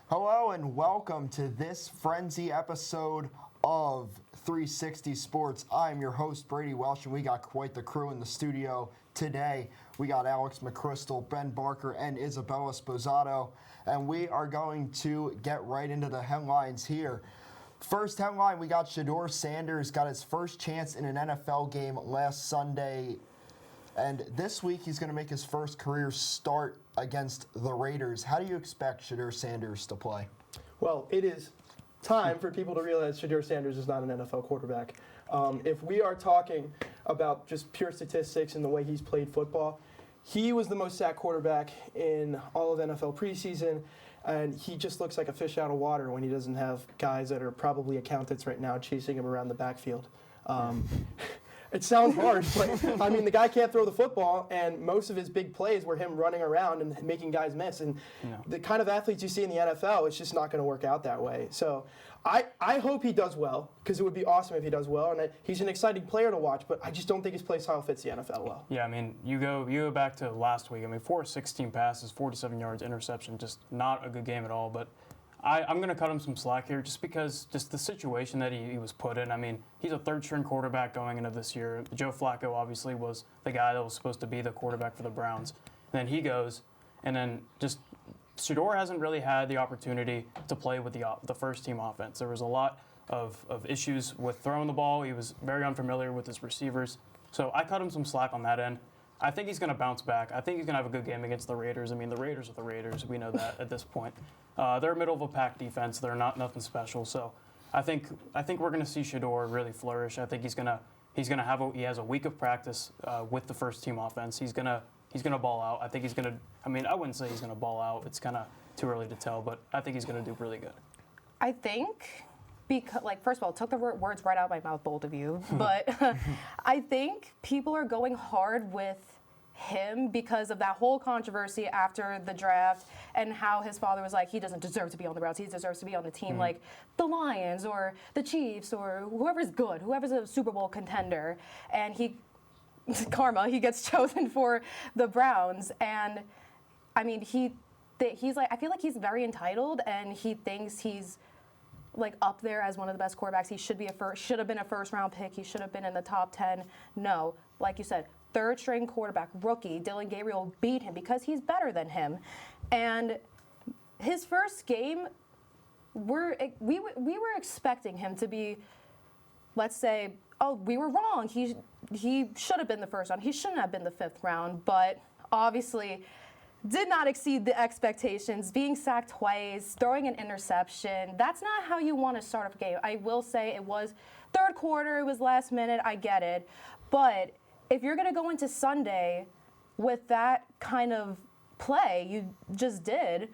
Hello and welcome to this frenzy episode of 360 Sports. I'm your host, Brady Welsh, and we got quite the crew in the studio today. We got Alex McCrystal, Ben Barker, and Isabella Sposato, and we are going to get right into the headlines here. First headline, we got Shedeur Sanders got his first chance in an NFL game last Sunday, and this week he's going to make his first career start against the Raiders. How do you expect Shedeur Sanders to play? Well, it is time for people to realize Shedeur Sanders is not an NFL quarterback. If we are talking about just pure statistics and the way he's played football, he was the most sacked quarterback in all of NFL preseason, and he just looks like a fish out of water when he doesn't have guys that are probably accountants right now chasing him around the backfield. It sounds harsh, but I mean, the guy can't throw the football, and most of his big plays were him running around and making guys miss. And the kind of athletes you see in the NFL, it's just not going to work out that way. So I hope he does well, because it would be awesome if he does well. And he's an exciting player to watch, but I just don't think his play style fits the NFL well. Yeah, I mean, you go back to last week. I mean, 416 passes, 47 yards, interception, just not a good game at all. But I'm going to cut him some slack here just because just the situation that he was put in. I mean, he's a third-string quarterback going into this year. Joe Flacco obviously was the guy that was supposed to be the quarterback for the Browns. And then he goes, and then just Shedeur hasn't really had the opportunity to play with the first-team offense. There was a lot of issues with throwing the ball. He was very unfamiliar with his receivers. So I cut him some slack on that end. I think he's going to bounce back. I think he's going to have a good game against the Raiders. I mean, the Raiders are the Raiders. We know that at this point. They're middle of a pack defense. They're not nothing special. So I think we're going to see Shedeur really flourish. I think he has a week of practice with the first team offense. He's gonna ball out. I think he's gonna. I mean, I wouldn't say he's gonna ball out. It's kind of too early to tell, but I think he's gonna do really good. I think. Because, first of all, took the words right out of my mouth, both of you. But I think people are going hard with him because of that whole controversy after the draft and how his father was like, he doesn't deserve to be on the Browns. He deserves to be on the team like the Lions or the Chiefs or whoever's good, whoever's a Super Bowl contender. And he gets chosen for the Browns. And, I mean, he's like, I feel like he's very entitled and he thinks he's up there as one of the best quarterbacks. He should have been a first-round pick. He should have been in the top 10. No, like you said, third-string quarterback, rookie. Dillon Gabriel beat him because he's better than him. And his first game, we were expecting him to be, let's say, oh, we were wrong. He should have been the first round. He shouldn't have been the fifth round, but obviously did not exceed the expectations, being sacked twice, throwing an interception. That's not how you want to start a game. I will say it was third quarter, it was last minute, I get it. But if you're going to go into Sunday with that kind of play you just did,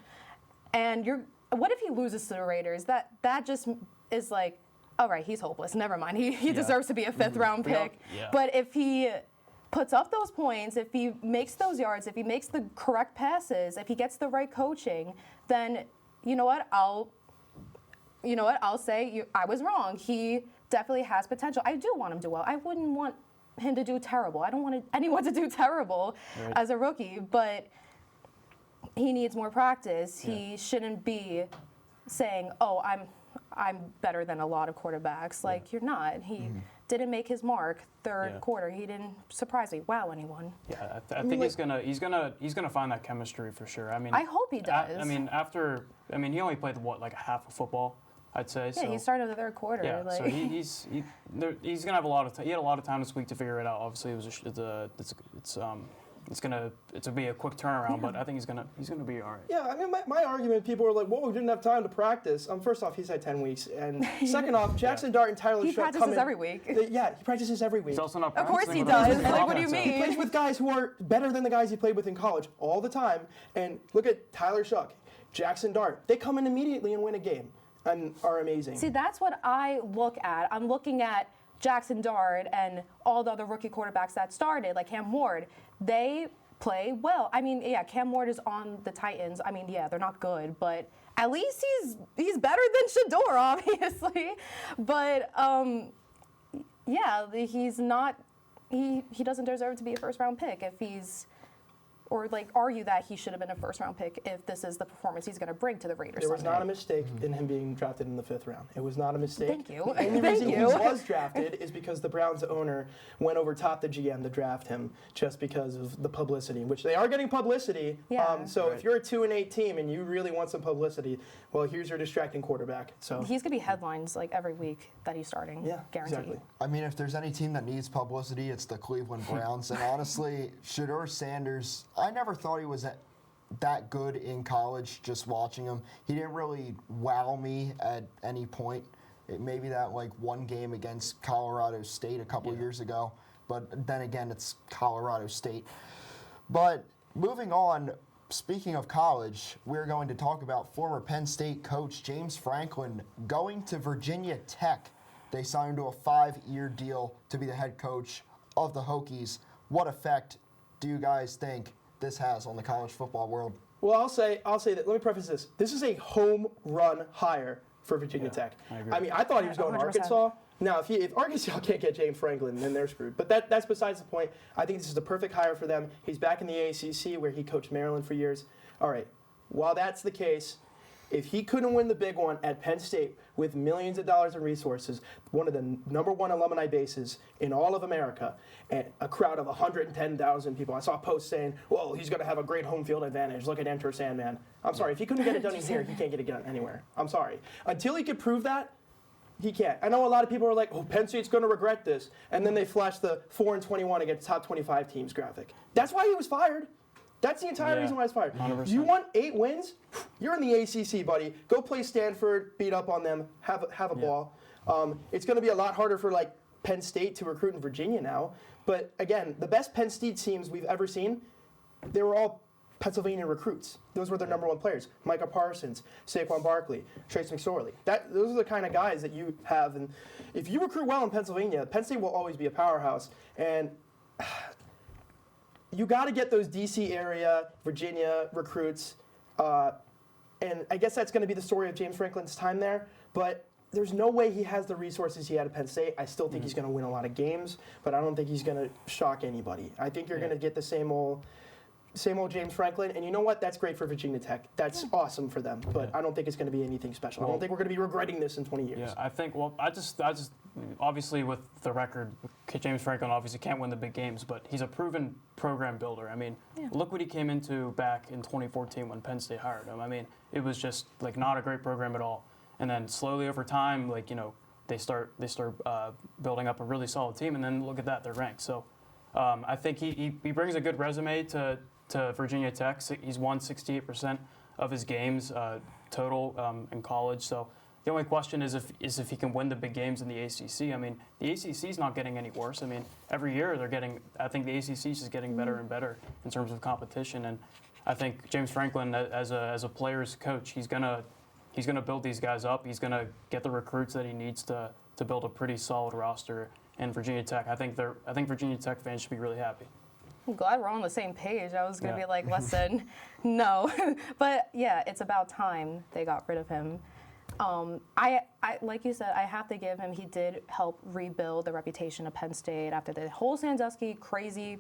and what if he loses to the Raiders? That just is like, all right, he's hopeless. Never mind. He deserves to be a fifth-round pick. But if he puts up those points, if he makes those yards, if he makes the correct passes, if he gets the right coaching, then you know what? I'll say I was wrong. He definitely has potential. I do want him to do well. I wouldn't want him to do terrible. I don't want anyone to do terrible as a rookie, but he needs more practice. He shouldn't be saying, "Oh, I'm better than a lot of quarterbacks." Like, you're not. He didn't make his mark third quarter. He didn't wow anyone. Yeah, I think he's gonna find that chemistry for sure. I mean, I hope he does. He only played a half of football, I'd say. Yeah, he started the third quarter. Yeah, so he's gonna have a lot of time. He had a lot of time this week to figure it out. Obviously, it's gonna be a quick turnaround, but I think he's gonna be all right. Yeah, I mean, my argument, people were like, "Whoa, we didn't have time to practice." First off, he's had 10 weeks, and second off, Jackson Dart and Tyler He practices every week. He practices every week. He's also not. Of course he does. What do you mean? He plays with guys who are better than the guys he played with in college all the time. And look at Tyler Shuck, Jackson Dart. They come in immediately and win a game and are amazing. See, that's what I look at. I'm looking at Jackson Dart and all the other rookie quarterbacks that started, like Cam Ward. They play well. I mean, Cam Ward is on the Titans. I mean, they're not good, but at least he's better than Shedeur, obviously. But he's not. He doesn't deserve to be a first round pick if he's or like argue that he should have been a first-round pick if this is the performance he's going to bring to the Raiders. There was Sunday. not a mistake in him being drafted in the 5th round. It was not a mistake. Thank you. The only Thank reason he you. was drafted is because the Browns owner went over top the GM to draft him just because of the publicity, which they are getting publicity. Yeah. So if you're a 2-8 team and you really want some publicity, well, here's your distracting quarterback. So He's going to be headlines like every week that he's starting. yeah, Guaranteed. exactly. I mean, if there's any team that needs publicity, it's the Cleveland Browns. And honestly, Shedeur Sanders, I never thought he was that good in college, just watching him. He didn't really wow me at any point. Maybe that like one game against Colorado State a couple years ago. But then again, it's Colorado State. But moving on, speaking of college, we're going to talk about former Penn State coach James Franklin going to Virginia Tech. They signed him to a 5-year deal to be the head coach of the Hokies. What effect do you guys think this has on the college football world? Well, I'll say that. Let me preface this. This is a home run hire for Virginia Tech. I agree. I mean, I thought he was going to 100%. Arkansas. Now, if Arkansas can't get James Franklin, then they're screwed. But that's besides the point. I think this is the perfect hire for them. He's back in the ACC where he coached Maryland for years. All right, while that's the case, if he couldn't win the big one at Penn State with millions of dollars in resources, one of the #1 alumni bases in all of America, and a crowd of 110,000 people, I saw a post saying, well, he's going to have a great home field advantage. Look at Enter Sandman. I'm sorry, if he couldn't get it done in here, he can't get it done anywhere. I'm sorry. Until he could prove that, he can't. I know a lot of people are like, oh, Penn State's going to regret this. And then they flash the 4-21 against top 25 teams graphic. That's why he was fired. That's the entire reason why he's fired. 100%. You want 8 wins? You're in the ACC, buddy. Go play Stanford, beat up on them, have a ball. It's going to be a lot harder for like Penn State to recruit in Virginia now. But again, the best Penn State teams we've ever seen, they were all Pennsylvania recruits. Those were their #1 players. Micah Parsons, Saquon Barkley, Trace McSorley. Those are the kind of guys that you have. And if you recruit well in Pennsylvania, Penn State will always be a powerhouse. And you got to get those DC area, Virginia recruits. And I guess that's going to be the story of James Franklin's time there. But there's no way he has the resources he had at Penn State. I still think he's going to win a lot of games, but I don't think he's going to shock anybody. I think you're going to get the same old James Franklin, and you know what? That's great for Virginia Tech. That's awesome for them, but I don't think it's going to be anything special. I don't think we're going to be regretting this in 20 years. Yeah, I think. Well, I just obviously with the record, James Franklin obviously can't win the big games, but he's a proven program builder. I mean, look what he came into back in 2014 when Penn State hired him. I mean, it was just like not a great program at all. And then slowly over time, like they start building up a really solid team, and then look at that, they're ranked. So I think he brings a good resume to Virginia Tech. He's won 68% of his games total in college. So the only question is if he can win the big games in the ACC. I mean, the ACC is not getting any worse. I mean, every year I think the ACC is just getting better and better in terms of competition. And I think James Franklin, as a player's coach, he's gonna build these guys up. He's gonna get the recruits that he needs to build a pretty solid roster. And Virginia Tech, I think Virginia Tech fans should be really happy. I'm glad we're on the same page. I was going to be like, listen, no. But yeah, it's about time they got rid of him. I like you said, I have to give him, he did help rebuild the reputation of Penn State after the whole Sandusky crazy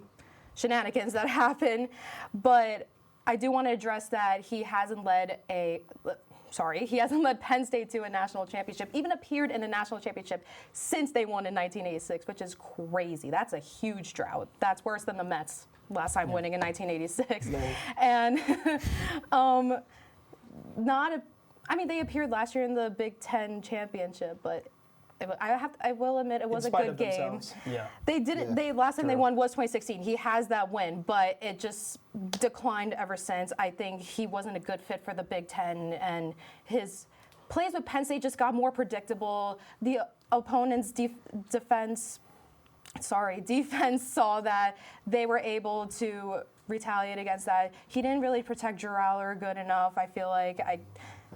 shenanigans that happened. But I do want to address that he hasn't led Penn State to a national championship, even appeared in a national championship since they won in 1986, which is crazy. That's a huge drought. That's worse than the Mets last time winning in 1986. Nice. And they appeared last year in the Big Ten championship, but I will admit it was a good game. Yeah. They didn't. They last time they won was 2016. He has that win, but it just declined ever since. I think he wasn't a good fit for the Big Ten, and his plays with Penn State just got more predictable. The opponent's defense saw that they were able to retaliate against that. He didn't really protect Geralder good enough. I feel like I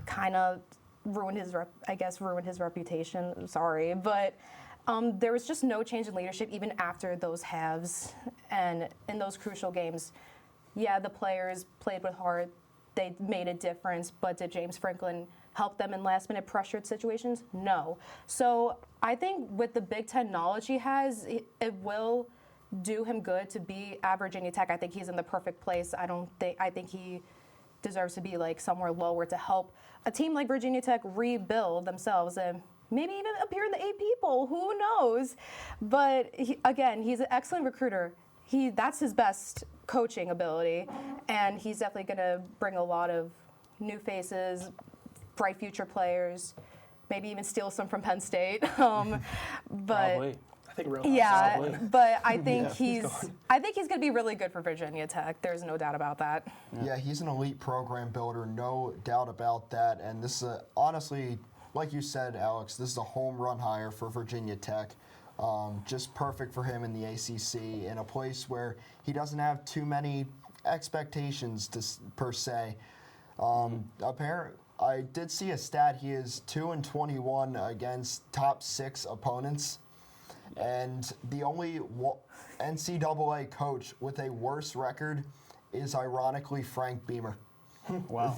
kind of ruined his reputation. Sorry, but there was just no change in leadership even after those halves and in those crucial games. Yeah, the players played with heart. They made a difference, but did James Franklin help them in last-minute pressured situations? No. So I think with the Big Ten knowledge he has, it will do him good to be at Virginia Tech. I think he's in the perfect place. I think he deserves to be like somewhere lower to help a team like Virginia Tech rebuild themselves and maybe even appear in the 8 people. Who knows? But again, he's an excellent recruiter. That's his best coaching ability, and he's definitely going to bring a lot of new faces, bright future players, maybe even steal some from Penn State. But Probably. I think real. yeah, but I think he's I think he's going to be really good for Virginia Tech. There's no doubt about that. Yeah, he's an elite program builder, no doubt about that. And this is honestly, like you said, Alex, this is a home run hire for Virginia Tech. Just perfect for him in the ACC, in a place where he doesn't have too many expectations per se. I did see a stat. He is 2-21 against top 6 opponents, and the only NCAA coach with a worse record is ironically Frank Beamer. Wow.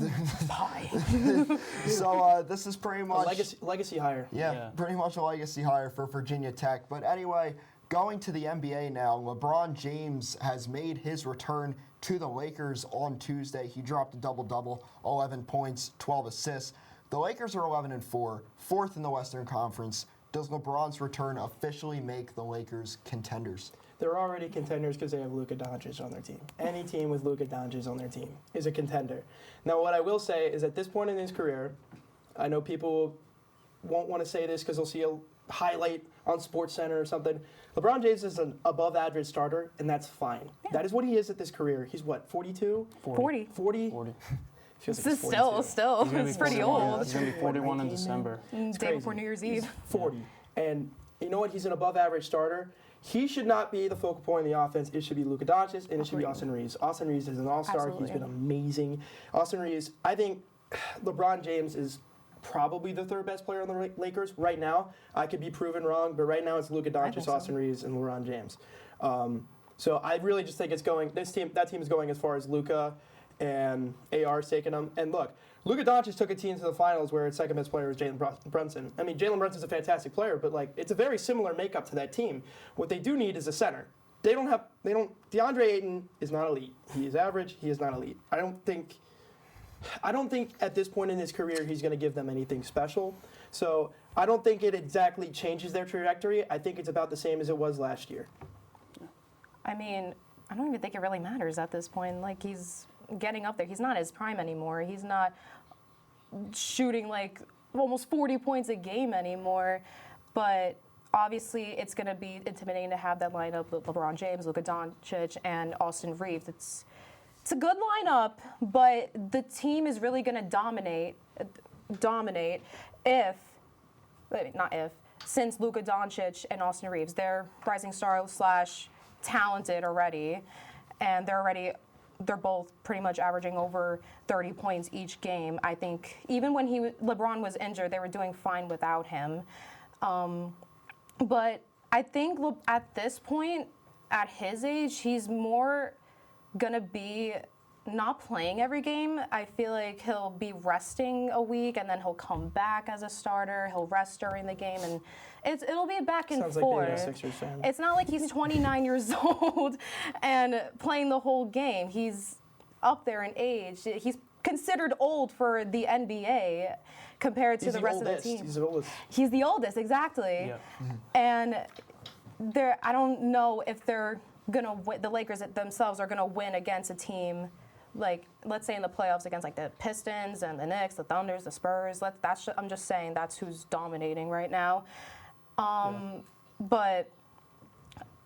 So this is pretty much legacy hire. Yeah, pretty much a legacy hire for Virginia Tech. But anyway, going to the NBA now, LeBron James has made his return to the Lakers on Tuesday. He dropped a double-double, 11 points, 12 assists. The Lakers are 11-4, 4th in the Western Conference. Does LeBron's return officially make the Lakers contenders? They're already contenders because they have Luka Doncic on their team. Any team with Luka Doncic on their team is a contender. Now, what I will say is at this point in his career, I know people won't want to say this because they'll see a highlight on SportsCenter or something. LeBron James is an above-average starter, and that's fine. Yeah. That is what he is at this career. He's what, 42? 40. 40? Feels like Still, it's pretty old. He's going to be 41 in December. Day before New Year's Eve. He's 40. And you know what? He's an above-average starter. He should not be the focal point of the offense. It should be Luka Doncic, and it should be Austin Reeves. Austin Reeves is an all-star. Absolutely. He's been amazing. Austin Reeves, I think LeBron James is probably the 3rd best player on the Lakers right now. I could be proven wrong, but right now it's Luka Doncic, Austin Reeves, and LeBron James. So I really just think it's going. That team is going as far as Luka and AR's taking them. And look, Luka Doncic took a team to the finals where its second best player was Jalen Brunson. I mean, Jalen Brunson's a fantastic player, but like it's a very similar makeup to that team. What they do need is a center. DeAndre Ayton is not elite. He is average. He is not elite. I don't think at this point in his career he's going to give them anything special. So I don't think it exactly changes their trajectory. I think it's about the same as it was last year. I mean, I don't even think it really matters at this point. Like, he's getting up there. He's not his prime anymore. He's not shooting like almost 40 points a game anymore. But obviously, it's going to be intimidating to have that lineup with LeBron James, Luka Doncic, and Austin Reeves. It's a good lineup, but the team is really going to dominate since Luka Doncic and Austin Reeves, they're rising star / talented already, and they're both pretty much averaging over 30 points each game. I think even when LeBron was injured, they were doing fine without him. But I think at this point, at his age, he's more gonna be not playing every game. I feel like he'll be resting a week and then he'll come back as a starter. He'll rest during the game, and it'll be a back and forth. Sounds like being a Sixers fan. It's not like he's 29 years old and playing the whole game. He's up there in age. He's considered old for the NBA compared to the rest of the team. He's the oldest. He's the oldest, exactly. Yeah. And I don't know if they're gonna win, the Lakers themselves are gonna win against a team like, let's say in the playoffs against like the Pistons and the Knicks, the Thunders, the Spurs. I'm just saying that's who's dominating right now. But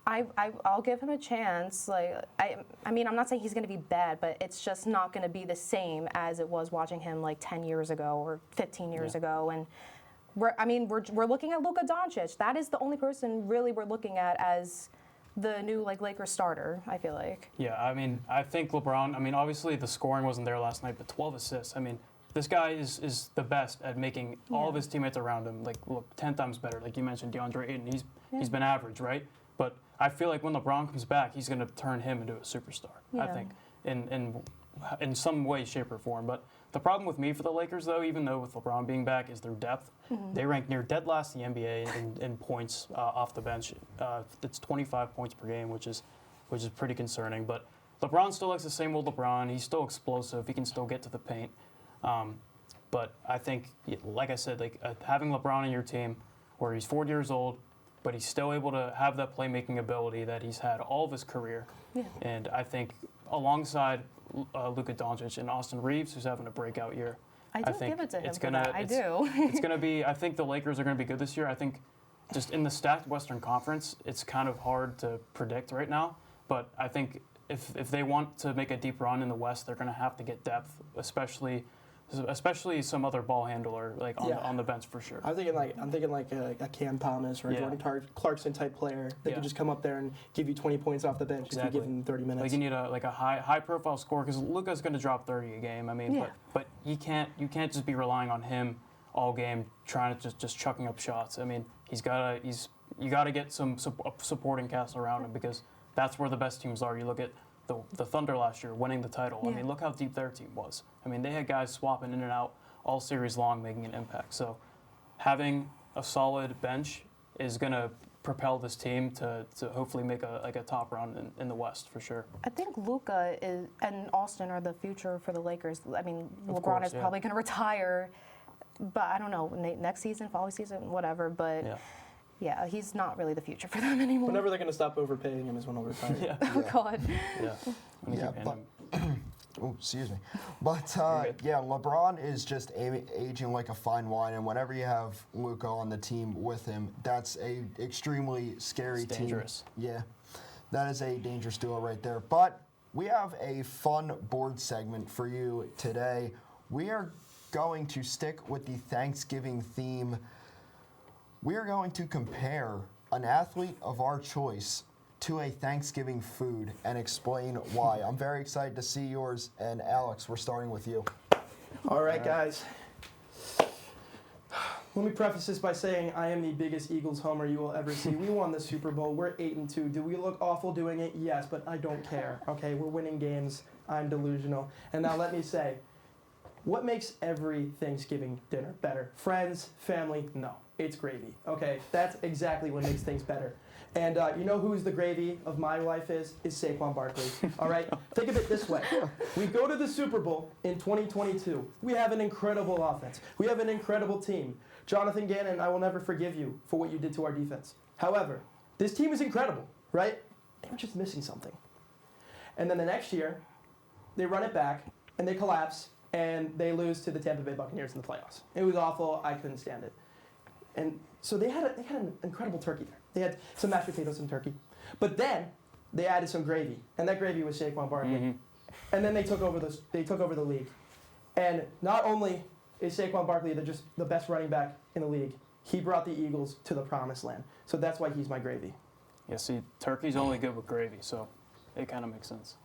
I'll give him a chance. Like, I mean, I'm not saying he's going to be bad, but it's just not going to be the same as it was watching him like 10 years ago or 15 years ago. And we're looking at Luka Doncic. That is the only person really we're looking at as the new like Lakers starter, I feel like. Yeah, I mean, I think LeBron, I mean, obviously the scoring wasn't there last night, but 12 assists. I mean, this guy is the best at making all of his teammates around him, like, look, 10 times better. Like you mentioned, DeAndre Ayton, he's been average, right? But I feel like when LeBron comes back, he's going to turn him into a superstar, I think, in some way, shape, or form. But The problem with me for the Lakers, though, even though with LeBron being back, is their depth. They rank near dead last in the NBA in points off the bench. It's 25 points per game, which is pretty concerning. But LeBron still looks the same old LeBron. He's still explosive. He can still get to the paint. But I think, like I said, having LeBron in your team, where he's 40 years old, but he's still able to have that playmaking ability that he's had all of his career. Yeah. And I think alongside Luka Doncic and Austin Reeves, who's having a breakout year, I think give it to him it's for gonna, that. I it's, do. it's going to be, I think the Lakers are going to be good this year. I think just in the stacked Western Conference, it's kind of hard to predict right now. But I think if they want to make a deep run in the West, they're going to have to get depth, especially some other ball handler on the bench for sure. I'm thinking like a Cam Thomas or a Jordan Clarkson type player that could just come up there and give you 20 points off the bench if you give him 30 minutes. Like you need a high profile score because Luka's going to drop 30 a game. I mean, but you can't just be relying on him all game trying to just chucking up shots. I mean, you got to get some supporting cast around him because that's where the best teams are. You look at the Thunder last year winning the title. Yeah. I mean, look how deep their team was. I mean, they had guys swapping in and out all series long, making an impact. So having a solid bench is going to propel this team to hopefully make a top run in the West for sure. I think Luka and Austin are the future for the Lakers. I mean, Of LeBron course, is probably going to retire, but I don't know, next season, following season, whatever. But yeah, he's not really the future for them anymore. Whenever they're going to stop overpaying him is when he'll retire. Oh, God. Oh, excuse me. But, LeBron is just aging like a fine wine, and whenever you have Luka on the team with him, that's a extremely scary team. Dangerous. Yeah, that is a dangerous duo right there. But we have a fun board segment for you today. We are going to stick with the Thanksgiving theme. We are going to compare an athlete of our choice to a Thanksgiving food and explain why. I'm very excited to see yours. And Alex, we're starting with you. All right, guys. Let me preface this by saying I am the biggest Eagles homer you will ever see. We won the Super Bowl. We're 8-2. Do we look awful doing it? Yes, but I don't care. Okay, we're winning games. I'm delusional. And now let me say, what makes every Thanksgiving dinner better? Friends, family? No, it's gravy. Okay, that's exactly what makes things better. And you know who's the gravy of my life is Saquon Barkley. All right, think of it this way. We go to the Super Bowl in 2022. We have an incredible offense. We have an incredible team. Jonathan Gannon, I will never forgive you for what you did to our defense. However, this team is incredible, right? They were just missing something. And then the next year, they run it back, and they collapse, and they lose to the Tampa Bay Buccaneers in the playoffs. It was awful. I couldn't stand it. And so they had an incredible turkey there. They had some mashed potatoes and turkey. But then they added some gravy, and that gravy was Saquon Barkley. Mm-hmm. And then they took over the league. And not only is Saquon Barkley just the best running back in the league, he brought the Eagles to the promised land. So that's why he's my gravy. Yeah, see, turkey's only good with gravy, so it kind of makes sense.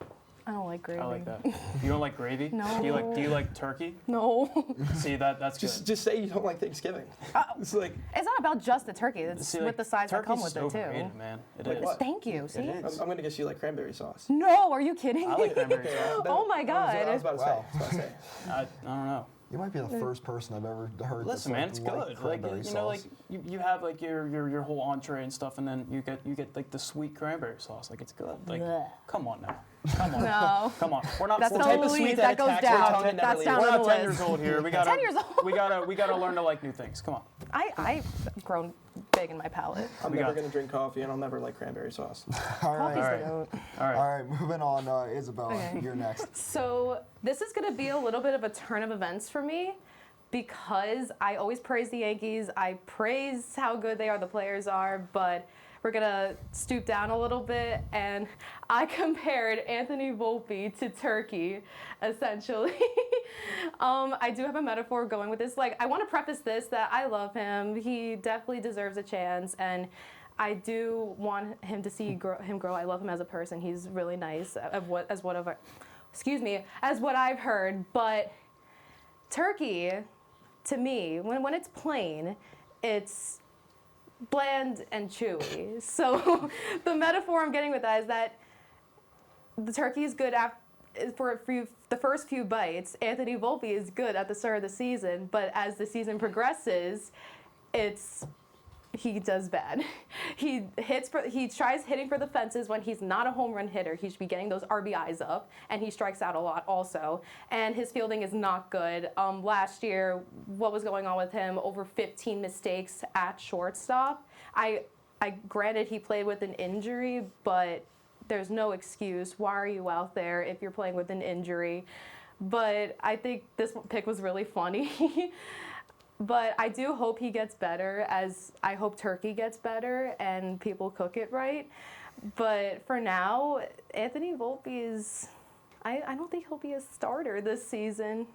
I don't like gravy. I like that. You don't like gravy? No. Do you like turkey? No. See, that's good. Just say you don't like Thanksgiving. It's not about just the turkey. It's with the sides that come with it, too. Overrated, man. It Like is. what? Thank you. See? It is. I'm going to guess you like cranberry sauce. No, are you kidding? I like cranberry sauce. Oh, my God. I was about to Wow. say. I don't know. You might be the first person I've ever heard. Listen, man, it's good. Like you know, like you have like your whole entree and stuff, and then you get like the sweet cranberry sauce. Like it's good. Like Blech. come on now, come on, No. come on. We're not. That's we're the type of Louise. sweet That goes attacks your down. tongue and That's never down leave. We're on not the 10 list. years old here. 10 years old. We gotta learn to like new things. Come on. I've grown big in my palate. I'm We never got- going to drink coffee, and I'll never like cranberry sauce. All right. Coffee's All right. the goat. All right. All right, moving on. Isabella, Okay. you're next. So this is going to be a little bit of a turn of events for me because I always praise the Yankees. I praise how good they are, the players are, but we're going to stoop down a little bit, and I compared Anthony Volpe to turkey, essentially. I do have a metaphor going with this. Like, I want to preface this that I love him. He definitely deserves a chance, and I do want him to see him grow. I love him as a person. He's really nice, as what I've heard. But turkey, to me, when it's plain, it's bland and chewy. So the metaphor I'm getting with that is that the turkey is good the first few bites, Anthony Volpe is good at the start of the season, but as the season progresses, he does bad. He tries hitting for the fences when he's not a home run hitter. He should be getting those RBIs up, and he strikes out a lot also. And his fielding is not good. Last year, what was going on with him? Over 15 mistakes at shortstop. I granted he played with an injury, but there's no excuse. Why are you out there if you're playing with an injury? But I think this pick was really funny. But I do hope he gets better, as I hope turkey gets better and people cook it right. But for now, Anthony Volpe is, I don't think he'll be a starter this season.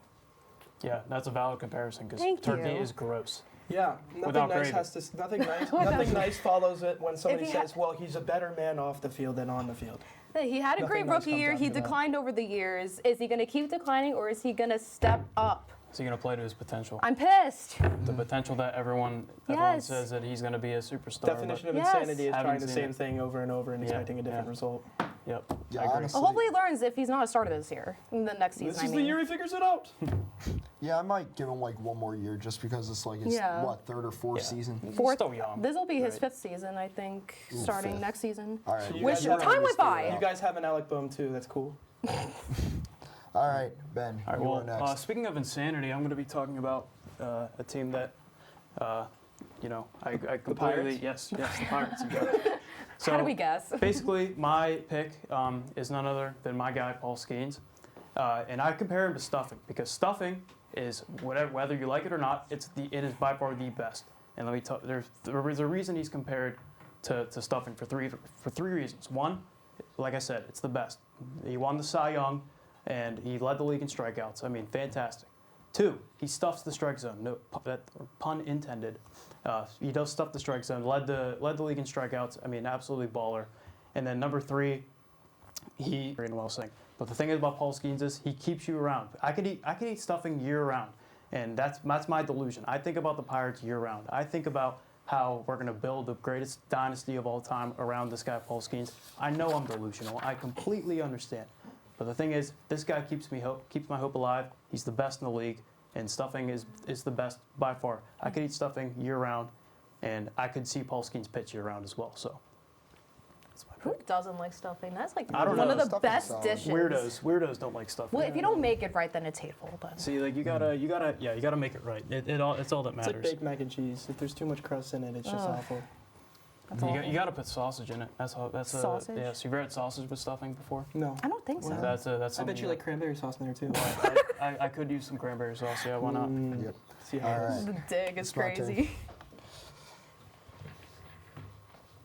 Yeah, that's a valid comparison because Thank turkey you. is gross. Yeah, Without nothing nice follows it when somebody he says, "Well, he's a better man off the field than on the field." He had a Nothing great nice rookie comes year. He after that. declined over the years. Is he going to keep declining, or is he going to step up? Is he going to play to his potential? I'm pissed. The potential that everyone Yes. says that he's going to be a superstar. Definition of Yes. insanity is Haven't trying the seen same it. thing over and over and Yeah, expecting a different yeah. result. Yep. Yeah, I agree. honestly. Well, hopefully he learns if he's not a starter this year, in the next season. This is the year he figures it out. Yeah, I might give him like one more year just because it's like his Yeah. third or fourth Yeah. season. He's Fourth. still young. This will be his right? fifth season, I think, Ooh, starting fifth. next season. All right. So you Which guys have- time went by. You guys have an Alec Bohm too. That's cool. All right, Ben. All right, you well, are next. speaking of insanity, I'm going to be talking about a team that, I completely Pirates? yes, the Pirates. You got it. So How do we guess? basically, my pick is none other than my guy Paul Skeens, and I compare him to Stuffing because Stuffing is whether you like it or not, it is by far the best. And let me tell there's a reason he's compared to Stuffing for three reasons. One, like I said, it's the best. He won the Cy Young, and he led the league in strikeouts. I mean, fantastic. Two, he stuffs the strike zone. No pun intended. He does stuff the strike zone. Led the league in strikeouts. I mean, absolutely baller. And then number three, he very well saying. But the thing is about Paul Skeens is he keeps you around. I could eat Stuffing year round, and that's my delusion. I think about the Pirates year round. I think about how we're going to build the greatest dynasty of all time around this guy Paul Skeens. I know I'm delusional. I completely understand. But the thing is, this guy keeps my hope alive. He's the best in the league, and Stuffing is the best by far. I could eat Stuffing year round, and I could see Paul Skeens pitch year round as well. So that's my Who pick. doesn't like stuffing? That's like I don't one know. of the Stuffing's best solid. dishes. Weirdos don't like Stuffing. Well, if you don't make it right, then it's hateful. But See, like you gotta make it right. It's all that It's like matters. baked mac and cheese. If there's too much crust in it, it's just Ugh. awful. that's You, awful. you gotta put sausage in it. That's Sausage? yeah. So you've had sausage with stuffing before? No. I don't think so. Wow. That's I something bet you like cranberry sauce in there too. I could use some cranberry sauce. Yeah, why not? Yep. See how All it is. right. The dig is It's my turn. crazy.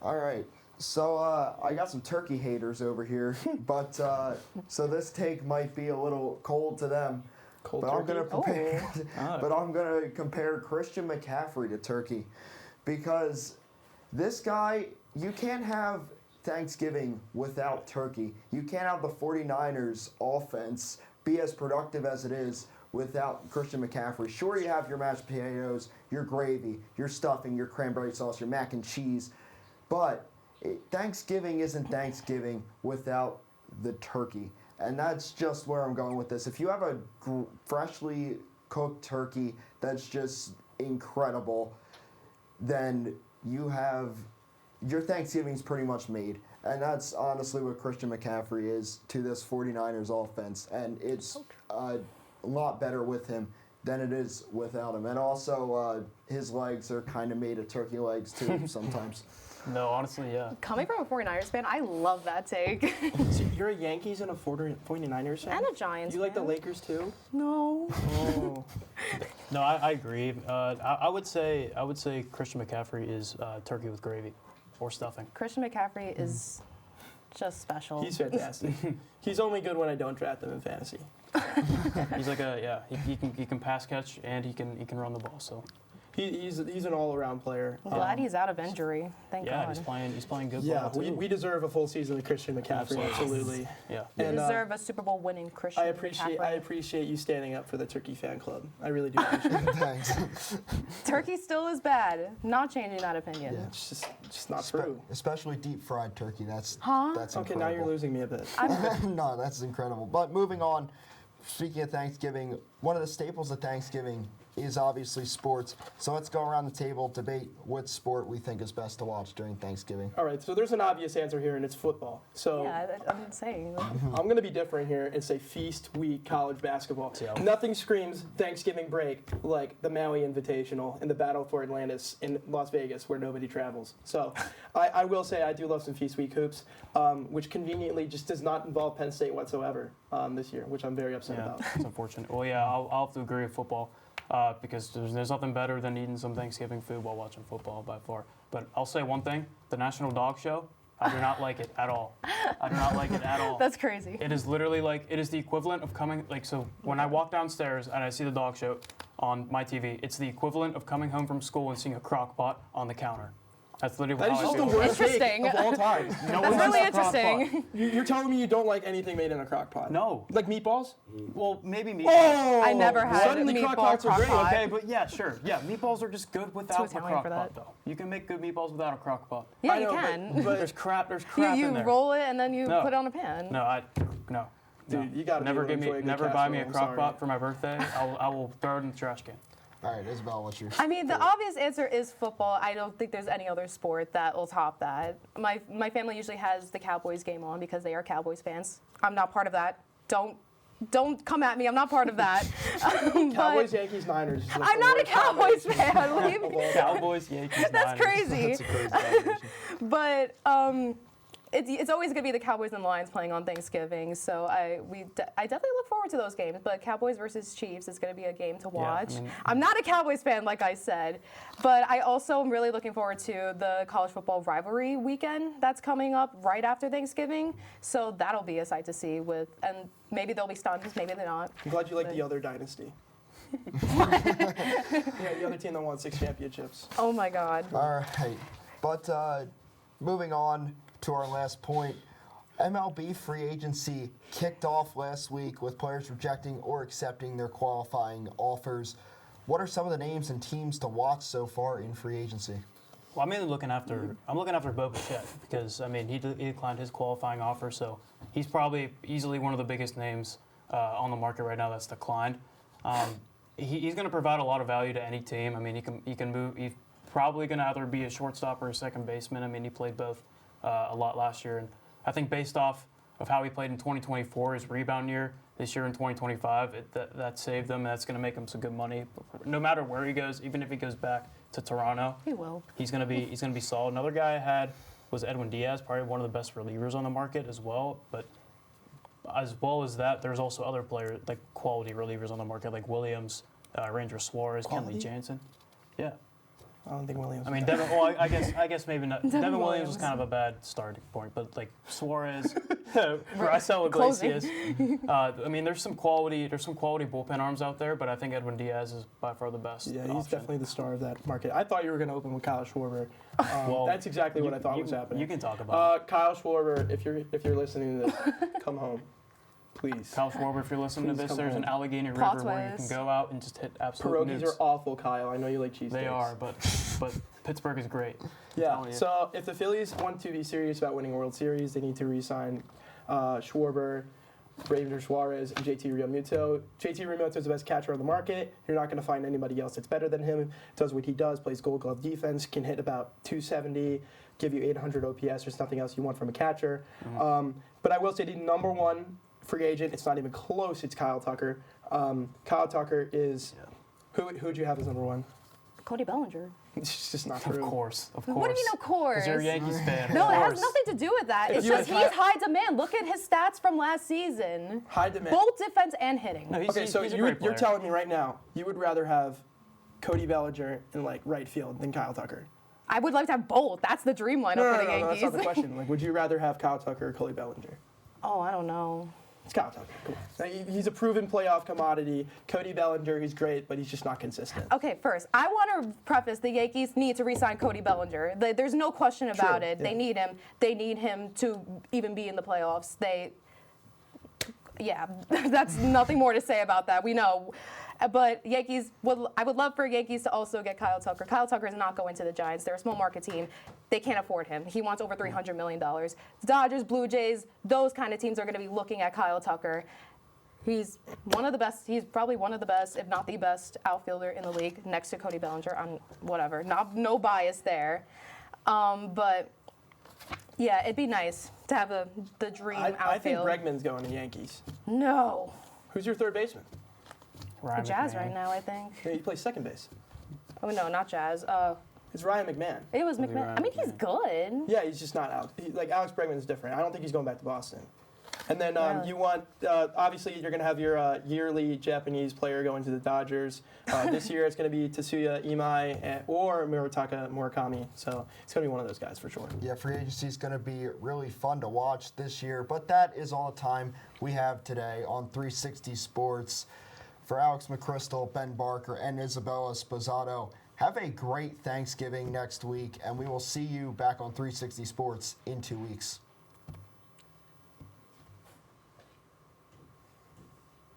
All right. So I got some turkey haters over here, but so this take might be a little cold to them. Cold But I'm turkey. gonna compare. Oh. But I'm gonna compare Christian McCaffrey to Turkey, because this guy, you can't have Thanksgiving without Turkey. You can't have the 49ers offense be as productive as it is without Christian McCaffrey. Sure, you have your mashed potatoes, your gravy, your stuffing, your cranberry sauce, your mac and cheese, but Thanksgiving isn't Thanksgiving without the turkey. And that's just where I'm going with this. If you have a freshly cooked turkey that's just incredible, then you have your Thanksgiving's pretty much made. And that's honestly what Christian McCaffrey is to this 49ers offense. And it's a lot better with him than it is without him. And also, his legs are kind of made of turkey legs too sometimes. No, honestly, yeah. Coming from a 49ers fan, I love that take. So you're a Yankees and a 49ers fan? And a Giants You like the fan. Lakers too? No. Oh. No, I agree. I would say Christian McCaffrey is turkey with gravy or stuffing. Christian McCaffrey is just special. He's fantastic. He's only good when I don't draft him in fantasy. He's like he can pass catch and he can run the ball. So He's an all-around player. I'm glad he's out of injury. Thank Yeah, God. he's playing good Yeah, ball too. we deserve a full season of Christian McCaffrey, absolutely. Yeah. You And, deserve a Super Bowl winning Christian I McCaffrey. appreciate you standing up for the Turkey fan club. I really do appreciate it. Thanks. Turkey still is bad. Not changing that opinion. Yeah. It's just not true. Especially deep fried turkey. That's Huh? that's Okay, incredible. now you're losing me a bit. No, that's incredible. But moving on, speaking of Thanksgiving, one of the staples of Thanksgiving is obviously sports. So let's go around the table, debate what sport we think is best to watch during Thanksgiving. All right, so there's an obvious answer here, and it's football. So Yeah, I'm saying. I'm going to be different here and say feast week college basketball. Yeah. Nothing screams Thanksgiving break like the Maui Invitational and the Battle for Atlantis in Las Vegas where nobody travels. So I will say I do love some feast week hoops, which conveniently just does not involve Penn State whatsoever this year, which I'm very upset Yeah, about. it's unfortunate. Well, yeah, I'll have to agree with football because there's nothing better than eating some Thanksgiving food while watching football by far. But I'll say one thing, the National Dog Show, I do not like it at all. I do not like it at all. That's crazy. It is literally like, it is the equivalent of coming, like, so when I walk downstairs and I see the dog show on my TV, it's the equivalent of coming home from school and seeing a crock pot on the counter. That's literally That is how I just the feel. worst take Interesting. of all time. No That's one really likes a crock pot. interesting. You're telling me you don't like anything made in a crock pot? No. Like meatballs? Well, maybe meatballs. Oh! I never had Suddenly meatball crock pots are crock great. pot. Okay, but yeah, sure. Yeah, meatballs are just good without a Italian crock for pot, that. though. You can make good meatballs without a crock pot. Yeah, I you know, can. But There's crap in You there. roll it and then you No. put it on a pan. No. dude, you gotta never be able to enjoy a good never buy me a casserole, I'm crock sorry. pot for my birthday. I will throw it in the trash can. All right, Isabella, what's your I mean, the obvious answer is football. I don't think there's any other sport that will top that. My family usually has the Cowboys game on because they are Cowboys fans. I'm not part of that. Don't come at me. I'm not part of that. Cowboys, Yankees, Niners. is like I'm the not a worst Cowboys combination fan. Leave of me. all time. Cowboys, Yankees, That's Niners. crazy. That's a crazy combination. But it's always going to be the Cowboys and Lions playing on Thanksgiving. So I definitely look forward to those games. But Cowboys versus Chiefs is going to be a game to watch. I mean- I'm not a Cowboys fan, like I said, but I also am really looking forward to the college football rivalry weekend that's coming up right after Thanksgiving. So that'll be a sight to see. And maybe they'll be stunned, maybe they're not. I'm glad you like the other dynasty. Yeah, the other team that won 6 championships. Oh my God. All right, but moving on to our last point, MLB free agency kicked off last week with players rejecting or accepting their qualifying offers. What are some of the names and teams to watch so far in free agency? Well, I'm looking after Bo Bichette because, I mean, he declined his qualifying offer, so he's probably easily one of the biggest names on the market right now that's declined. He's going to provide a lot of value to any team. I mean, he can move. He's probably going to either be a shortstop or a second baseman. I mean, he played both a lot last year, and I think based off of how he played in 2024, his rebound year this year in 2025, that saved him. And that's going to make him some good money. No matter where he goes, even if he goes back to Toronto, He will. he's going to be solid. Another guy I had was Edwin Diaz, probably one of the best relievers on the market as well. But as well as that, there's also other players, like quality relievers on the market, like Williams, Ranger Suarez, Quality? Kenley Jansen. Yeah. I don't think Williams. I mean, was Devin. Well, I guess maybe not. Devin Williams Williams. was kind of a bad starting point, but like Suarez, Raisel Closing. Iglesias. I mean, there's some quality bullpen arms out there, but I think Edwin Diaz is by far the best. Yeah, he's option. definitely the star of that market. I thought you were going to open with Kyle Schwarber. Well, That's exactly what I thought you, was happening. You can talk about it. Kyle Schwarber, if you're listening to this, come home, please. Kyle Schwarber, if you're listening to Please this, come there's an home. Alligator Plot River where you can twist. go out and just hit absolute Pierogies nukes. are awful, Kyle. I know you like cheesesteaks. They are, but Pittsburgh is great. Yeah. telling you. So if the Phillies want to be serious about winning a World Series, they need to re-sign Schwarber, Ranger Suarez, and JT Realmuto. JT Realmuto is the best catcher on the market. You're not going to find anybody else that's better than him. Does what he does, plays Gold Glove defense, can hit about 270, give you 800 OPS. There's nothing else you want from a catcher. But I will say the number one free agent, it's not even close, it's Kyle Tucker. Kyle Tucker is, who'd you have as number one? Cody Bellinger. It's just not Of true. course. What do you mean, of course? Because you're a Yankees fan. No, of it has course. nothing to do with that. It's you just had he's high demand. Look at his stats from last season. High demand. Both defense and hitting. No, he's, Okay, he's, so he's a you're great player. telling me right now you would rather have Cody Bellinger in like right field than Kyle Tucker? I would like to have both. That's the dream lineup No, for the that's Yankees. not the question. Like, would you rather have Kyle Tucker or Cody Bellinger? Oh, I don't know. It's Kyle Tucker. Come on. He's a proven playoff commodity. Cody Bellinger, he's great, but he's just not consistent. Okay, first, I want to preface the Yankees need to re-sign Cody Bellinger. There's no question about it. Yeah. They need him. They need him to even be in the playoffs. That's nothing more to say about that. We know. But I would love for Yankees to also get Kyle Tucker. Kyle Tucker is not going to the Giants. They're a small market team. They can't afford him. He wants over $300 million. The Dodgers, Blue Jays, those kind of teams are going to be looking at Kyle Tucker. He's one of the best. He's probably one of the best, if not the best, outfielder in the league, next to Cody Bellinger. On whatever, no bias there. But yeah, it'd be nice to have the dream outfield. I think Bregman's going to Yankees. No. Who's your third baseman? Ryan The Jazz McMahon. right now, I think. Yeah, he plays second base. Oh no, not Jazz. It's Ryan McMahon. It was Maybe McMahon. Ryan I mean, he's good. Yeah, he's just not out. Like Alex Bregman's different. I don't think he's going back to Boston. And then Really? you want, obviously, you're going to have your yearly Japanese player going to the Dodgers. This year, it's going to be Tetsuya Imai or Murutaka Murakami. So it's going to be one of those guys for sure. Yeah, free agency is going to be really fun to watch this year. But that is all the time we have today on 360 Sports. For Alex McCrystal, Ben Barker, and Isabella Sposato, have a great Thanksgiving next week, and we will see you back on 360 Sports in 2 weeks.